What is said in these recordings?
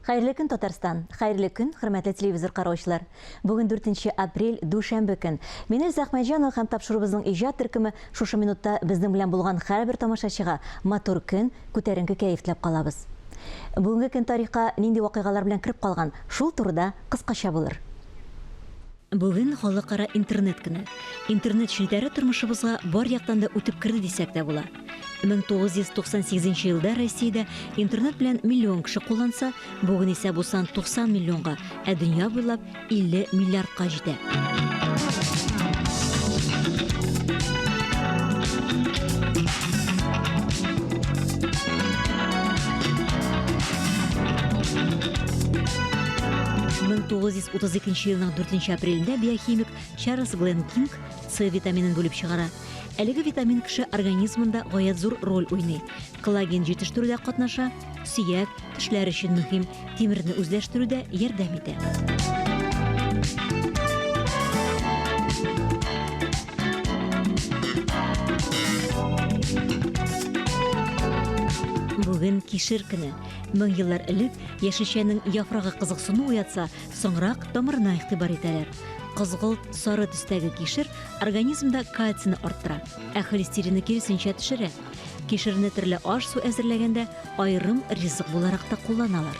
Xayrlı gün Tatarstan, xayrlı gün hürmetli televizor qarovuchilar. Bugün 4 aprel dushanba kun. Мен Эльза Ахмадjanova һәм тапшырыбызның иҗат төркеме шушы минутта безнең белән булган һәрбер тамашачыга матур көн, күтәренке кәеф теләп калабыз. Бүгенге көн тарихка нинди вакыйгалар белән кирип калган, шул турыда кыскача булыр. Бүген халыкара интернет көне. Интернет шелтәре тормышыбызга бар яктан да үтеп кирде дисәк тә була. 1998 елда Россиядә интернет белән миллион кеше кулланса, бүген исә бу сан 90 миллионга, ә дөнья буйлап 50 миллиардка җитә. Елның 4 апрелендә биохимик Чарльз Глен Кинг С витаминын бүлеп чыгара. Әлеге витамин кеше организмында гаять зур роль уйный. Коллаген җитештерүдә катнаша, сөяк, тешләр өчен мөһим, тимерне үзләштерүдә ярдәм итә. Бүген кишер көне. 1000 еллар элек яшелчәнең яфрагы кызыксыну уятса, соңрак тамырына игътибар итәләр. Кызгылт, сары төстәге кишер организмда кальцийны арттыра, ә холестеринны киресенчә төшерә. Кишерне төрле аш су әзерләгәндә аерым ризык буларак та кулланалар.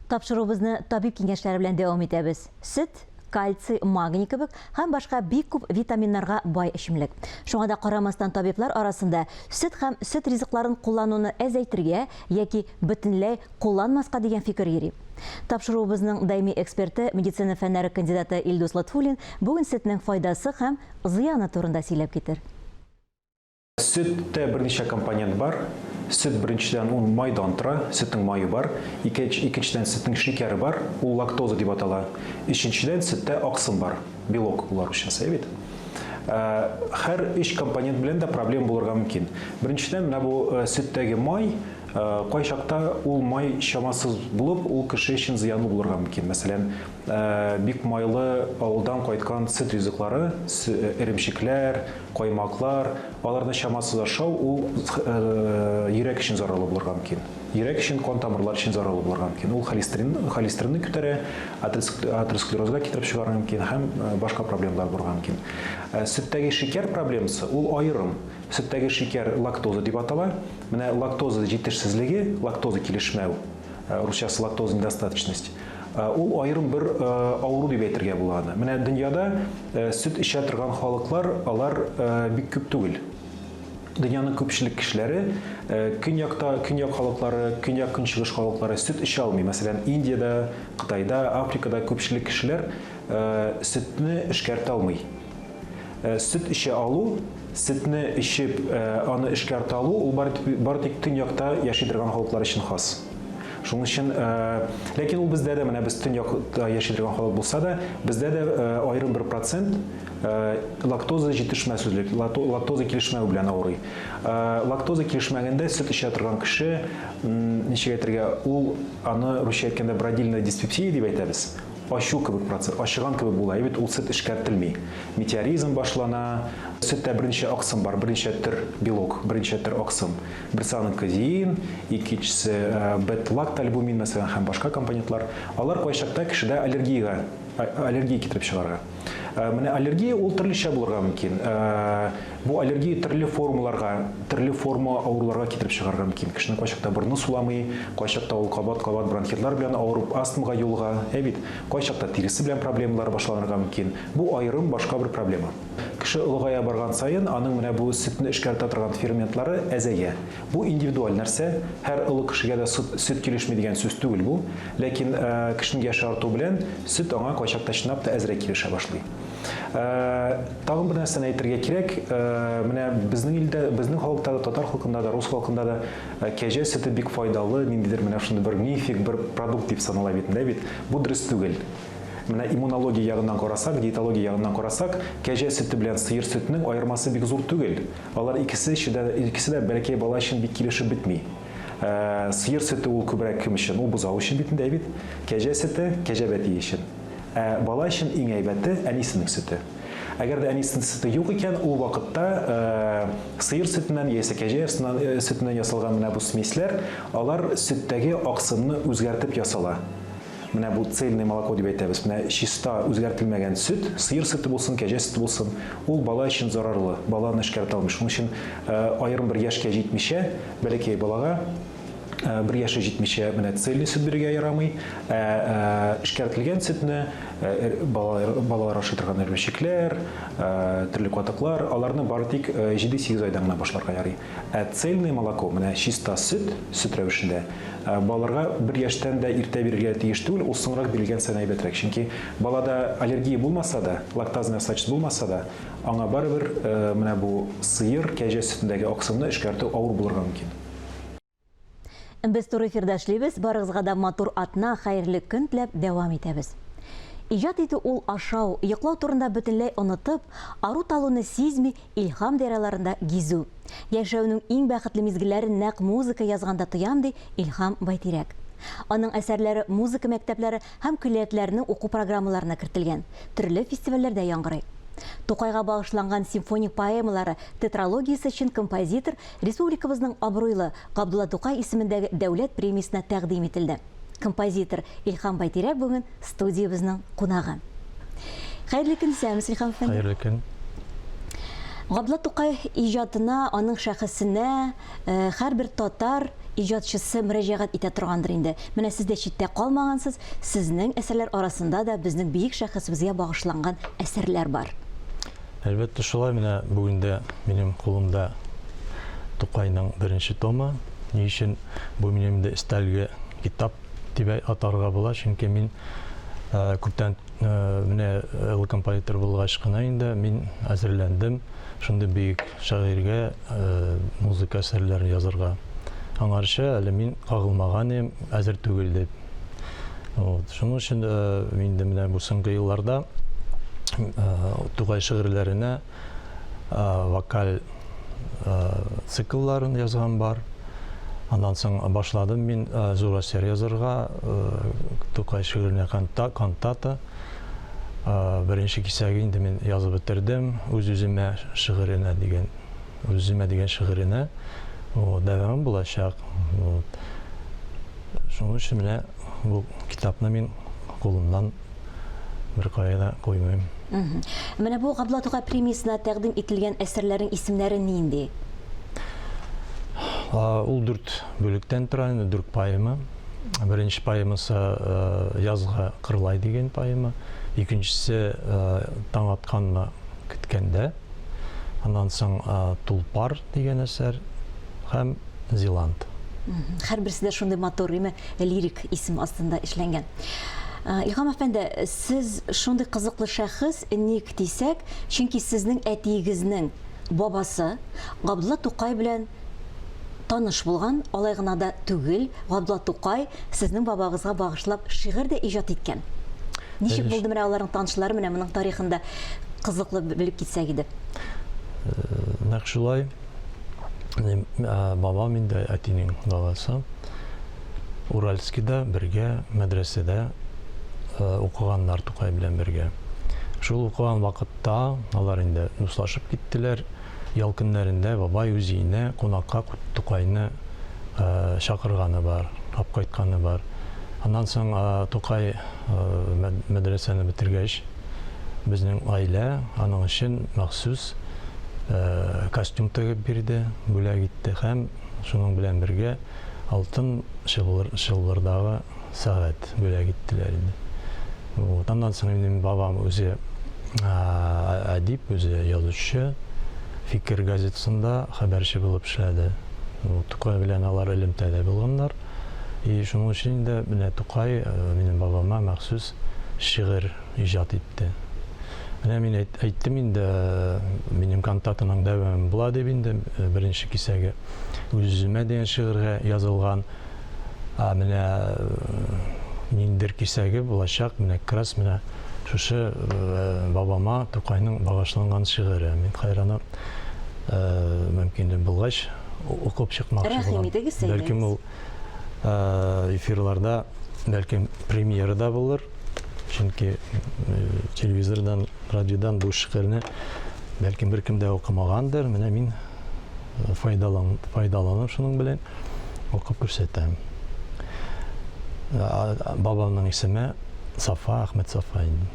Тапшырубызны табиб киңәшләре белән дәвам итәбез. Сөт, кальций, магний кебек һәм башка бик күп витаминнарга бай эчемлек. Шуңа да карамастан табиблар арасында сөт һәм сөт ризыкларын куллануны әзәйтергә яки бөтенләй кулланмаска дигән фикер йөри. Тапшырубызның даими эксперты, медицина фәннәре кандидаты Илдус Латфуллин бүген сөтнең файдасы һәм зыяны турында сөйләп китер. Сөттә берничә компонент бар. Сөт беренчедән ул майдан тора, сөтнең майы бар. Икенчедән сөтнең шикәре бар, ул лактоза дип атала. Өченчедән сөттә аксым бар, белок улар өченсә бит. Һәр өч компонент белән дә проблем булырга мөмкин. Беренчедән менә бу сөттәге май кайчакта ул май чамасыз булып, ул кеше өчен зыянлы булырга мөмкин. Мәсәлән, бик майлы авылдан кайткан сөт ризыклары, эремчекләр, каймаклар, аларны чамасыз ашау ул йөрәк өчен зарарлы булырга мөмкин. Йөрәк өчен, кан тамырлар өчен зарарлы булырга мөмкин. Ул холестеринны күтәрә, атеросклерозга китереп чыгарырга мөмкин һәм башка проблемалар булырга мөмкин. Сөттәге шикәр проблемасы ул аерым. Сөттәге шикәр лактоза дип атала. Менә лактоза җитешсезлеге, лактоза килешмәү, русчасы лактоза недостаточность. Ул аерым бер авыру дип әйтергә була аны. Менә дөньяда сөт эчә торган халыклар, алар бик күп түгел. Дөньяның күпчелек кешеләре көньяк халыклары, көнчыгыш халыклары сөт эчә алмый. Мәсәлән, Индиядә, Кытайда, Африкада күпчелек кешеләр сөтне эшкәртә алмый. Сөт эчә алу, сөтне эчеп, аны эшкәртә алу, ул бары тик төньякта яши торган халыклар өчен хас. Шуның өчен, ләкин ул бездә дә, менә без төньякта яши торган халык булса да, бездә дә аерым бер процент лактоза җитешмәсезлек, лактоза килешмәү белән авырый. Лактоза килешмәгәндә сөт эчә торган кеше, ничек әйтергә, ул аны русча әйткәндә бродильная диспепсия дип әйтәбез. Ачу кебек процесс, ачыган кебек була, бит ул сөт эшкәртелми. Метеоризм башлана, сөттә беренче аксым бар, беренче төр белок, беренче төр аксым. Берсе аның казеин, икенчесе бета-лактальбумин, мәсәлән, һәм башка компонентлар. Алар кайчакта кешедә аллергия китереп чыгарга. Менә аллергия ул төрлечә булырга мөмкин. Бу аллергия төрле формаларга, төрле форма авыруларга китереп чыгарга мөмкин. Кешенең кайчакта бурны суламый, кайчакта ул кабат-кабат бронхитлар белән авырып астмага юлга, бит, кайчакта тиресе белән проблемалар башланырга мөмкин. Бу аерым башка бер проблема. Кеше улгая барган сайын, аның менә бу сөтне эшкәртә торган ферментлары әзәя. Бу индивидуаль нәрсә. Һәр улы кешегә дә сөт килешми дигән сүз түгел бу. Ләкин кешенең яше арту белән сөт аңа кайчакта чынлап та әзрәк килешә башлый. Тагын бер нәрсәне әйтергә кирәк, менә безнең илдә, безнең халыкта да, татар халкында да, рус халкында да кәҗә сөте бик файдалы, ниндидер менә шундый бер мифик, бер продукт дип санала бит, бит. Бу дөрес түгел. Менә иммунология ягыннан карасак, диетология ягыннан карасак, кәҗә сөте белән сыер сөтенең аермасы бик зур түгел. Алар икесе дә бәләкәй бала өчен бик килешеп бетми. Сыер сөте ул күбрәк кем өчен? Ул бузау өчен битендә бит. Кәҗә сөте кәҗә бәти өчен. Бала өчен иң әйбәте әнисенең сөте. Әгәр дә әнисенең сөте юк икән, ул вакытта сыер сөтеннән яисә кәҗә сөтеннән ясалган менә бу смесләр, алар сөттәге аксымны үзгәртеп ясала. Менә бу цельное молоко дип әйтәбез. Менә чиста үзгәртелмәгән сөт, сыер сөте булсын, кәҗә сөте булсын, ул бала өчен зарарлы. Баланы эшкәртә алмый. Шуның өчен аерым бер яшькә җитмичә, бәләкәй балага bir yaşı җитмичә менә цельный сөт бирергә ярамый. Эшкәртелгән сөтне балалар ашый торган үрмәчекләр, төрле катыклар, аларны бары тик 7-8 айдан гына башларга ярый. Цельный молоко, менә чиста сөт рәвешендә балаларга 1 яшьтән дә иртә бирергә тиеш түгел, ул соңрак бирелгән сән әйбәтрәк. Чөнки балада аллергия булмаса да, лактазный астатчы булмаса да, аңа барыбер менә бу сыер, кәҗә сөтендәге аксымны эшкәртү авыр булырга мөмкин. Без туры эфирдә эшлибез, барыгызга да матур атна, хәерле көн теләп дәвам итәбез. Иҗат итү ул ашау, йоклау турында бөтенләй онытып, ару-талуны сизми, илһам дәрәләрендә гизү. Яшәүнең иң бәхетле мизгелләрен нәкъ музыка язганда тоям ди Илһам Байтирәк. Аның әсәрләре музыка мәктәпләре һәм күллиятләренең уку программаларына кертелгән. Төрле фестивальләрдә яңгырый. Тукайга багышланган симфоник поэмалары тетралогиясе өчен композитор республикабызның абруйлы Габдулла Тукай исемендәге дәүләт премиясенә тәкъдим ителде. Композитор Илһам Байтирәк бүген студиябызның кунагы. Хәерле көн сәмез, Илһам әфәнде. Хәерле көн. Габдулла Тукай иҗатына, аның шәхесенә һәрбер татар иҗатчысы мөрәҗәгать итә торгандыр инде. Менә сез дә читтә калмагансыз, сезнең әсәрләр арасында да безнең бөек шәхесебезгә багышланган әсәрләр бар. Әлбәттә шулай, менә бүген дә минем кулымда Тукайның беренче томы. Ни өчен бу минем дә истәлге китап дип атарга була, чөнки мин күптән менә композитор булгач кына инде мин әзерләндем шундый бөек шагыйрьгә музыка әсәрләрен язарга. Аңарча әле мин кагылмаган, әзер түгел дип. Шуның өчен мин дә менә бу соңгы елларда Тукай шигырьләренә вокаль циклларын язган бар. Андан соң башладым мин зур әсәр язарга, Тукай шигыренә кантата. Беренче кисәге инде мин язып бетердем, үз-үземә шигыренә дигән шигыренә. Дәвам булачак. Шуның өчен менә бу китапны мин кулымнан бер кайда куймыйм. Менә бу Габдулла Тукай премиясенә тәкъдим ителгән әсәрләрнең исемнәре нинди? Ул 4 бүлектән тора, 4 поэма. Беренче поэмасы Язга кырлай дигән поэма, икенчесе Таң атканны көткәндә. Андан соң Тулпар дигән әсәр һәм Зеланд. Һәрберсе дә шундый матур, лирик исем астында эшләнгән. Илһам әфәнде, сез шундый кызыклы шәхес ник дисәк, чөнки сезнең әтиегезнең бабасы Габдулла Тукай белән таныш булган, алай гына да түгел, Габдулла Тукай сезнең бабагызга багышлап шигырь дә иҗат иткән. Ничек булды менә аларның танышлары, менә моның тарихында кызыклы белеп китсәк иде? Нәкъ шулай. Бабам инде әтинең бабасы. Уральскида бергә мәдрәсәдә укыганнар Тукай белән бергә. Шул укыган вакытта алар инде дуслашып киттеләр. Ял көннәрендә бабай үз өенә кунакка Тукайны чакырганы бар, алып кайтканы бар. Аннан соң Тукай мәдрәсәне бетергәч, безнең аилә аның өчен махсус костюм тегеп бирде, бүләк итте һәм шуның белән бергә алтын шыллырдагы сәгать бүләк иттеләр инде. Аннан соң минем бабам үзе әдип, үзе язучы, Фикер газетасында хәбәрче булып эшләде. Тукай белән алар элемтәдә булганнар. Шуның өчен дә менә Тукай минем бабама махсус шигырь иҗат итте. Менә мин әйттем инде, минем кантатаның дәвамы була дип инде, беренче кисәге үз-үземә дигән шигырьгә язылган. Менә ниндер кисәге булачак, менә крас менә шушы бабама Тукайның багышланган шигыре. Мин хайраны мөмкин булгач укып чыкмакчы булам. Бәлкем ул эфирларда, бәлкем премьерада булыр. Чөнки телевизордан, радиодан бу шигырьне бәлки беркем дә укымагандыр. Менә мин файдаланып шуның белән укып күрсәтәм. Babamның исеме Сафа, Ахмет Сафа иде.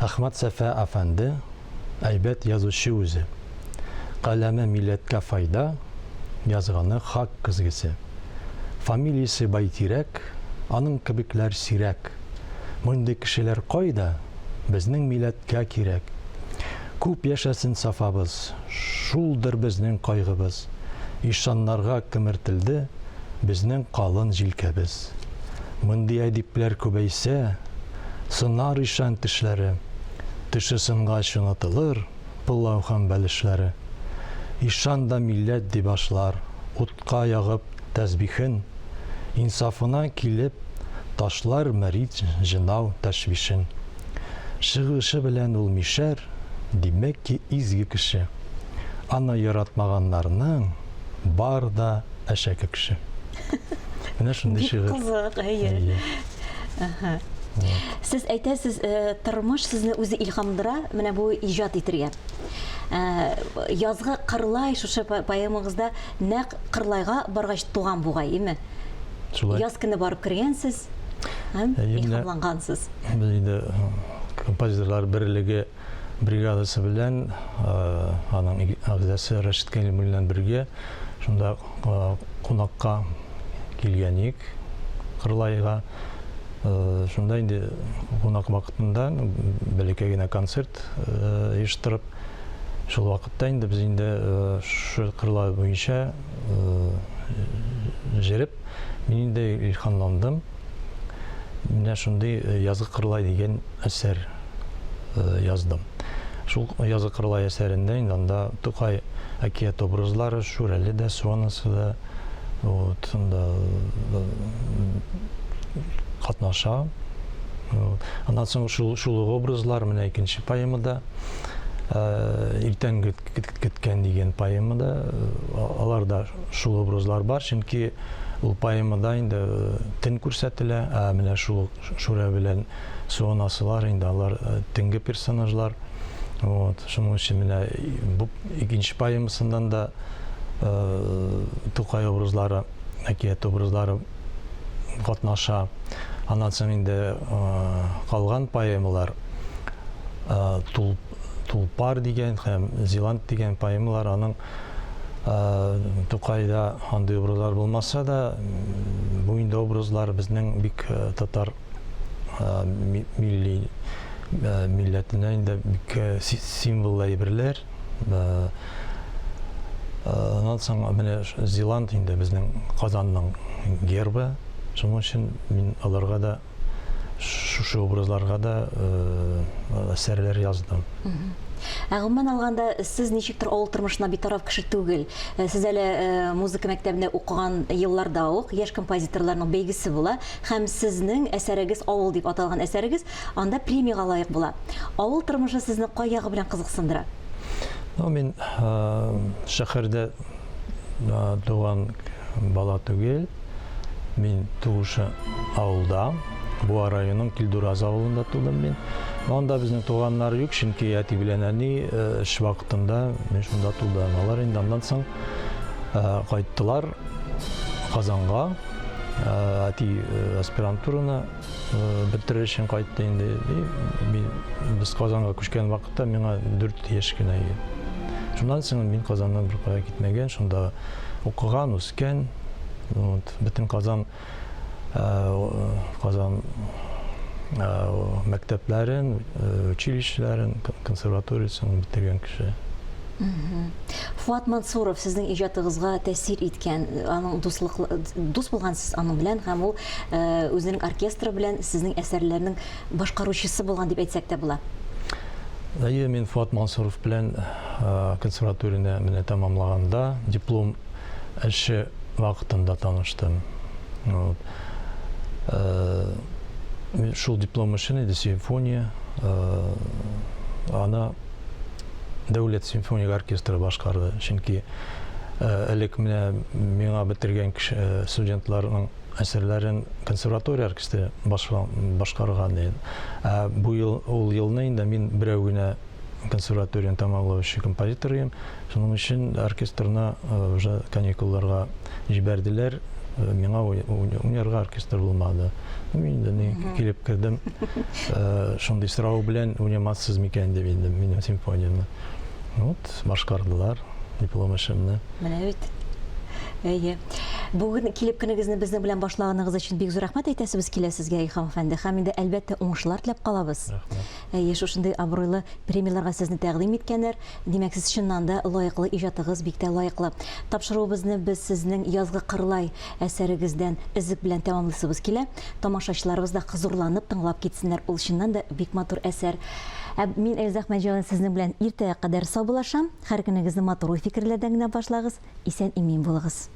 Ахмет Сафа әфәнде әйбәт язучы үзе. Каләме милләткә файда, язганы хак кызгысы. Фамилиясе Байтирәк, аның кебекләр сирәк. Мондый кешеләр кайда? Безнең милләткә кирәк. Күп яшәсен Сафабыз, шулдыр безнең кайгыбыз. Ишаннарга кемертелде безнең калын җилкәбез. Мондый әдипләр күбәйсә, сынар ишан тешләре. Теше сынга чынатылыр, пылау һәм бәлешләре. Ишан да милләт ди башлар, утка ягып тәсбихен. Инсафына килеп, ташлар мәрит җынау тәшвишен. Шыгышы белән ул мишәр, димәк ки изге кеше. Аны яратмаганнарның бар да әшәке кеше. Менә шундый шигырь. Кызык, әйе. Сез әйтәсез, тормыш сезне үзе илһамдыра, менә бу иҗат итәргә. Язгы Кырлай шушы поэмагызда нәкъ Кырлайга баргач туган бугай, име? Яз көне барып кергәнсез, һәм илһамлангансыз. Без инде композиторлар берлеге бригадасы белән, аның әгъзасы Рәшит Кәлим белән бергә шунда кунакка килгәник Кырлайга. Шунда инде кунак вакытында бәләкәй генә концерт оештырып, шул вакытта инде без инде шу Кырлай буенча җырып, мин инде илһамландым. Менә шундый Язгы Кырлай дигән әсәр яздым. Шул Язгы Кырлай әсәрендә инде анда Тукай әкият образлары, Шүрәле дә, Суанасы да катнаша. Аннан соң шул образлар менә икенче поэмада, Иртәнге көткән дигән поэмада, аларда шул образлар бар, чөнки ул поэмада инде төн күрсәтелә, менә шул Шүрә белән Суанасылар инде алар төнге персонажлар. Шуның өчен менә бу икенче поэмасыннан да Тукай образлары, әкият образлары катнаша. Аннан соң инде калган поэмалар, Тулпар дигән һәм Зеланд дигән поэмалар, аның Тукайда андый образлар булмаса да, бу инде образлар безнең бик татар милли милләтенә инде бик символ әйберләр. Аннан соң менә Зеланд инде безнең Казанның гербы. Шуның өчен мин аларга да, шушы образларга да әсәрләр яздым. Гомумән алганда, сез ничектер авыл тормышына битараф кеше түгел. Сез әле музыка мәктәбендә укыган елларда ук яшь композиторларның бәйгесе була, һәм сезнең әсәрегез, авыл дип аталган әсәрегез, анда премиягә лаек була. Авыл тормышы сезне кай ягы белән кызыксындыра? Мин шәһәрдә туган бала түгел. Мин тугышы авылда, Буа районының Килдураз авылында тудым мин. Анда безнең туганнар юк, чөнки әти белән әни эш вакытында мин шунда тудым. Алар инде аннан соң кайттылар Казанга. Әти аспирантураны бетерер өчен кайтты инде. Без Казанга күчкән вакытта миңа 4 яшь кенә иде. Шуннан соң мин Казаннан бер кая китмәгән, шунда укыган, үскән. Бөтен Казан мәктәпләрен, училищеләрен, консерваториясын битергән кеше. Фуат Мансуров сезнең иҗатыгызга тәэсир иткән, аның дус булгансыз аның белән, һәм ул үзенең оркестры белән сезнең әсәрләрнең башкаручысы булган дип әйтсәк тә була. Мин Фуат Мансуров белән консерваторияны менә тәмамлаганда диплом эше вакытында таныштым. Шул диплом эшен иде симфония, аны Дәүләт симфония оркестры башкарды. Чөнки элек менә миңа бетергән студентларның әсәрләрен консерватория оркестры башкарган иде. Бу ел ул елны инде мин берәү генә консерваторияны тәмамлаучы композитор идем. Шуның өчен оркестрына уже каникулларга җибәрделәр. Миңа универга оркестр булмады. Мин инде килеп кердем. Шундый сорау белән уйнамассыз микән дип инде минем симфониямны. Вот, башкардылар диплом эшемне. Менә бит. Әйе. Бүген килеп кенегезне безнең белән башлаганыгыз өчен бик зур рәхмәт әйтәсебез килә сезгә, Илһам әфәнде. Һәм инде әлбәттә уңышлар теләп калабыз. Әйе, шушындый абруйлы премияларга сезне тәкъдим иткәннәр. Димәк, сез чыннан да лаеклы иҗатыгыз бик тә лаеклы. Тапшыруыбызны без сезнең язгы кырлай әсәрегездән изек белән тәмамлыйсыбыз килә. Тамашачыларыбыз да хозурланып тыңлап китсеннәр. Ул чыннан да бик матур әсәр. Мин Эльза Әхмәтҗанова сезнең белән иртәгә кадәр саубуллашам. Һәр көнегезне матур фикерләрдән генә башлагыз. Исән-имин булыгыз.